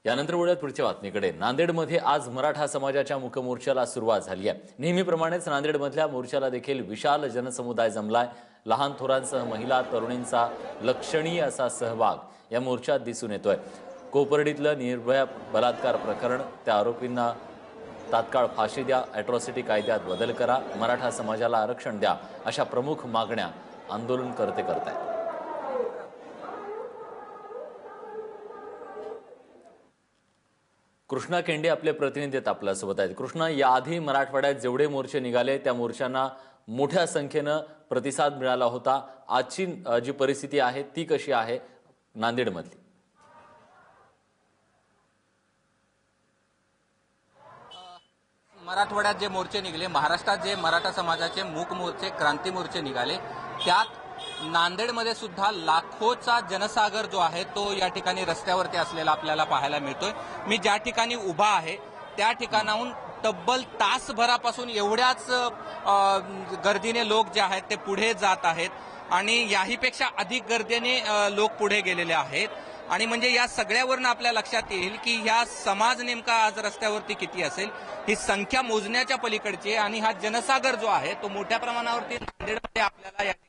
यानंतर वळूयात पुढच्या बातमीकडे। नांदेडमध्ये आज मराठा समाजाच्या मूक मोर्चाला सुरुवात झाली आहे। नेहमीप्रमाणेच नांदेडमधल्या मोर्चाला देखील विशाल जनसमुदाय जमलाय। लहान थोरांसह महिला तरुणींचा लक्षणीय असा सहभाग या मोर्चात दिसून येतोय। कोपर्डीतलं निर्भया बलात्कार प्रकरण, त्या आरोपींना तात्काळ फाशी द्या, अॅट्रॉसिटी कायद्यात बदल करा, मराठा समाजाला आरक्षण द्या, अशा प्रमुख मागण्या आंदोलनकर्ते करतायत। कृष्णा केंडे आपले प्रतिनिधी आपल्यासोबत आहेत। कृष्णा, याआधी मराठवाड्यात जेवढे मोर्चे निघाले त्या मोर्चांना मोठ्या संख्येनं प्रतिसाद मिळाला होता। आजची जी परिस्थिती आहे ती कशी आहे नांदेडमधली? मराठवाड्यात जे मोर्चे निघाले, महाराष्ट्रात जे मराठा समाजाचे मूक मोर्चे, क्रांती मोर्चे निघाले, त्यात नांदेडमध्ये सुद्धा लाखोचा जनसागर जो आहे तो या ठिकाणी रस्त्यावरती असलेला आपल्याला पाहायला मिळतोय। मी ज्या ठिकाणी उभा आहे त्या ठिकाणाहून तब्बल तासभरापासून एवढ्याच गर्दीने लोक जे आहेत ते पुढे जात आहेत आणि याहीपेक्षा अधिक गर्दीने लोक पुढे गेलेले आहेत। आणि म्हणजे या सगळ्यावरून आपल्या लक्षात येईल की ह्या समाज नेमका आज रस्त्यावरती किती असेल, ही संख्या मोजण्याच्या पलीकडची। आणि हा जनसागर जो आहे तो मोठ्या प्रमाणावरती नांदेडमध्ये आपल्याला या ठिकाणी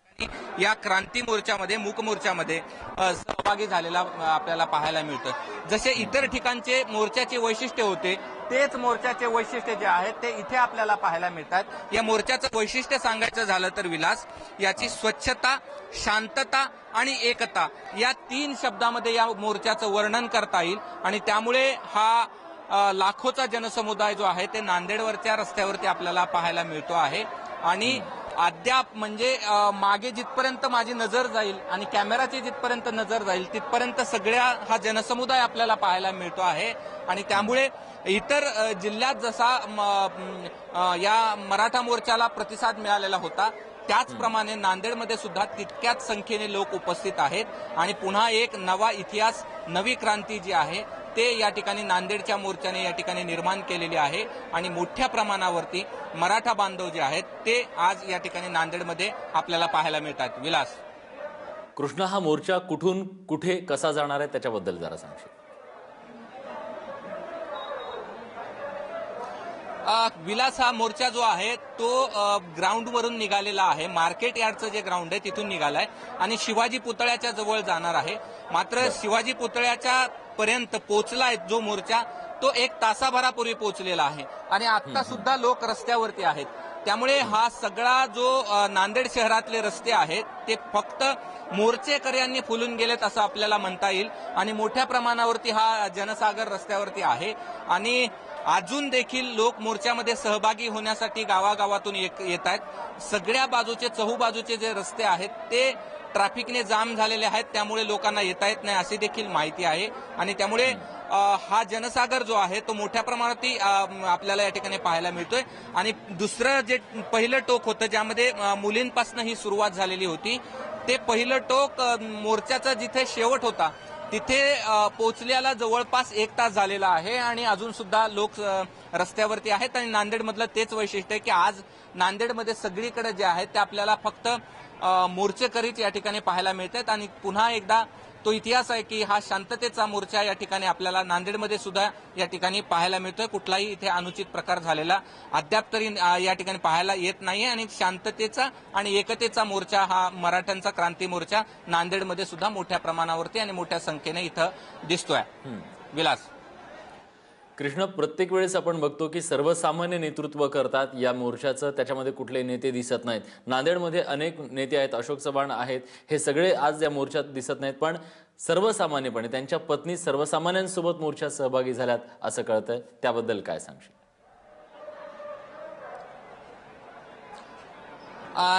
या क्रांती मोर्चामध्ये, मूक मोर्चामध्ये सहभागी झालेला आपल्याला पाहायला मिळतं। जसे इतर ठिकाणचे मोर्चाचे वैशिष्ट्य होते तेच मोर्चाचे वैशिष्ट्य जे आहेत ते इथे आपल्याला पाहायला मिळतात। या मोर्चाचं वैशिष्ट्य सांगायचं झालं तर विलास, याची स्वच्छता, शांतता आणि एकता या 3 शब्दामध्ये या मोर्चाचं वर्णन करता येईल। आणि त्यामुळे हा लाखोचा जनसमुदाय जो आहे ते नांदेडवरच्या रस्त्यावरती आपल्याला पाहायला मिळतो आहे। आणि अद्याप म्हणजे मागे जिथपर्यंत माझी नजर जाईल आणि कॅमेराची जिथपर्यंत नजर जाईल तिथपर्यंत सगळ्या हा जनसमुदाय आपल्याला पाहायला मिळतो आहे। आणि त्यामुळे इतर जिल्ह्यात जसा या मराठा मोर्चाला प्रतिसाद मिळालेला होता त्याचप्रमाणे नांदेडमध्ये सुद्धा तितक्याच संख्येने लोक उपस्थित आहेत। आणि पुन्हा एक नवा इतिहास, नवी क्रांती जी आहे ते या ठिकाणी नांदेडच्या मोर्चाने या ठिकाणी निर्माण केलेली आहे। आणि मोठ्या प्रमाणावरती मराठा बांधव जे आहेत ते आज या ठिकाणी नांदेडमध्ये आपल्याला पाहायला मिळतात। विलास, कृष्णा, हा मोर्चा कुठून कुठे कसा जाणार आहे त्याच्याबद्दल जरा सांगशील? विलास, हा मोर्चा जो आहे तो ग्राउंडवरून निघालेला आहे। मार्केट यार्डचं जे ग्राउंड आहे तिथून निघालाय आणि शिवाजी पुतळ्याच्या जवळ जाणार आहे। मात्र शिवाजी पुतळ्याच्या पर्यंत पोहोचलाय जो मोर्चा तो 1 तासाभरापूर्वी पोहोचलेला आहे आणि आता सुद्धा लोक रस्त्यावरती आहेत। त्यामुळे हा सगळा जो नांदेड शहरातले रस्ते आहेत ते फक्त मोर्चेकऱ्यांनी फुलून गेलेत असं आपल्याला म्हणता येईल। आणि मोठ्या प्रमाणावरती हा जनसागर रस्त्यावरती आहे आणि अजून देखील लोक मोर्चामध्ये सहभागी होण्यासाठी गावागावातून येत आहेत। सगळ्या बाजूचे, चहूबाजूचे जे रस्ते आहेत ते ट्रॅफिकने जाम झालेले आहेत, त्यामुळे लोकांना येता येत नाही अशी देखील माहिती आहे। आणि त्यामुळे हा जनसागर जो आहे तो मोठ्या प्रमाणात आपल्याला या ठिकाणी पाहायला मिळतोय। आणि दुसरं जे पहिलं टोक होतं ज्यामध्ये मुलींपासून ही सुरुवात झालेली होती, ते पहिलं टोक मोर्चाचा जिथे शेवट होता तिथे पोहोचल्याला जवळपास 1 तास झालेला आहे आणि अजून सुद्धा लोक रस्त्यावरती आहेत। आणि नांदेडमधलं तेच वैशिष्ट्य आहे की आज नांदेडमध्ये सगळीकडे जे आहे ते आपल्याला फक्त मोर्चेकरीच या ठिकाणी पाहायला मिळतात। आणि पुन्हा एकदा तो इतिहास आहे की हा शांततेचा मोर्चा या ठिकाणी आपल्याला नांदेडमध्ये सुद्धा या ठिकाणी पाहायला मिळतोय। कुठलाही इथे अनुचित प्रकार झालेला अद्याप तरी या ठिकाणी पाहायला येत नाहीये आणि शांततेचा आणि एकतेचा मोर्चा, हा मराठ्यांचा क्रांती मोर्चा नांदेडमध्ये सुद्धा मोठ्या प्रमाणावरती आणि मोठ्या संख्येने इथं दिसतोय। विलास, कृष्ण, प्रत्येक वेळेस आपण बघतो की सर्वसामान्य नेतृत्व करतात या मोर्चाचं, त्याच्यामध्ये कुठले नेते दिसत नाहीत। नांदेडमध्ये अनेक नेते आहेत, अशोक चव्हाण आहेत, हे सगळे आज या मोर्चात दिसत नाहीत, पण सर्वसामान्यपणे त्यांच्या पत्नी सर्वसामान्यांसोबत मोर्चात सहभागी झाल्यात असं कळतंय। त्याबद्दल काय सांगशील?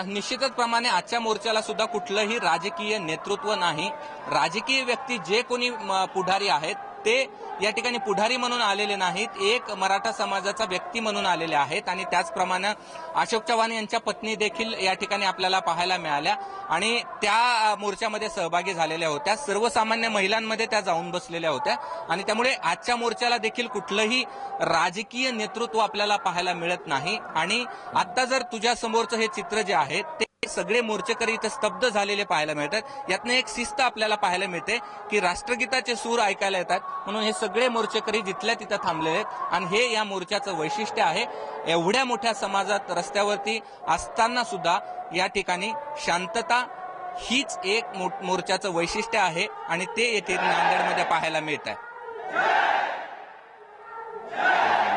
निश्चितच प्रमाणे आजच्या मोर्चाला सुद्धा कुठलंही राजकीय नेतृत्व नाही। राजकीय व्यक्ती जे कोणी पुढारी आहेत ते या ठिकाणी पुढारी म्हणून आलेले नाहीत, एक मराठा समाजाचा व्यक्ती म्हणून आलेले आहेत। आणि त्याचप्रमाणे अशोक चव्हाण यांच्या पत्नी देखील या ठिकाणी आपल्याला पाहायला मिळाल्या आणि त्या मोर्चामध्ये सहभागी झालेल्या होत्या। सर्वसामान्य महिलांमध्ये त्या जाऊन बसलेल्या होत्या आणि त्यामुळे आजच्या मोर्चाला देखील कुठलंही राजकीय नेतृत्व आपल्याला पाहायला मिळत नाही। आणि आता जर तुझ्या समोरचं हे चित्र जे आहे ते सगळे मोर्चेकरी इथे स्तब्ध झालेले पाहायला मिळतात। यातनं एक शिस्त आपल्याला पाहायला मिळते की राष्ट्रगीताचे सूर ऐकायला येतात, म्हणून हे सगळे मोर्चेकरी जिथल्या तिथं थांबलेले आहेत आणि हे या मोर्चाचं वैशिष्ट्य आहे। एवढ्या मोठ्या समाजात रस्त्यावरती असताना सुद्धा या ठिकाणी शांतता हीच एक मोर्चाचं वैशिष्ट्य आहे आणि ते येथे नांदेडमध्ये पाहायला मिळत आहे।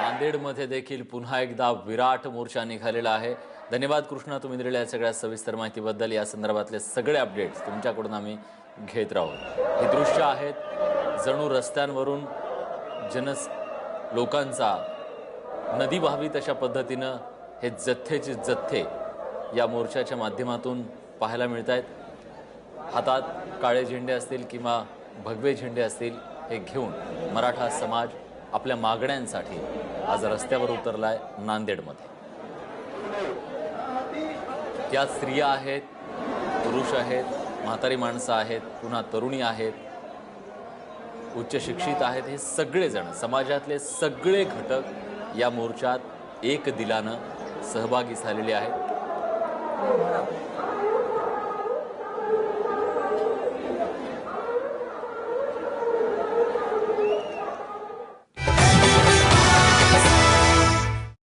नांदेडमध्ये देखील पुन्हा एकदा विराट मोर्चा निघालेला आहे। धन्यवाद कृष्णा, तुम्ही दिलेल्या या सगळ्या सविस्तर माहितीबद्दल। या संदर्भातले सगळे अपडेट्स तुमच्याकडून आम्ही घेत राहू। हे दृश्य आहेत जणू रस्त्यांवरून लोकांचा नदी वाहावीत अशा पद्धतीनं हे जथ्थेचे जथ्थे या मोर्चाच्या माध्यमातून पाहायला मिळत आहेत। हातात काळे झेंडे असतील किंवा भगवे झेंडे असतील हे घेऊन मराठा समाज आपल्या मागण्यांसाठी आज रस्त्यावर उतरलाय नांदेडमध्ये। त्या स्त्रिया आहेत, पुरुष आहेत, म्हातारी माणसं आहेत, पुन्हा तरुणी आहेत, उच्च शिक्षित आहेत, हे सगळेजण समाजातले सगळे घटक या मोर्चात एक दिलानं सहभागी झालेले आहेत।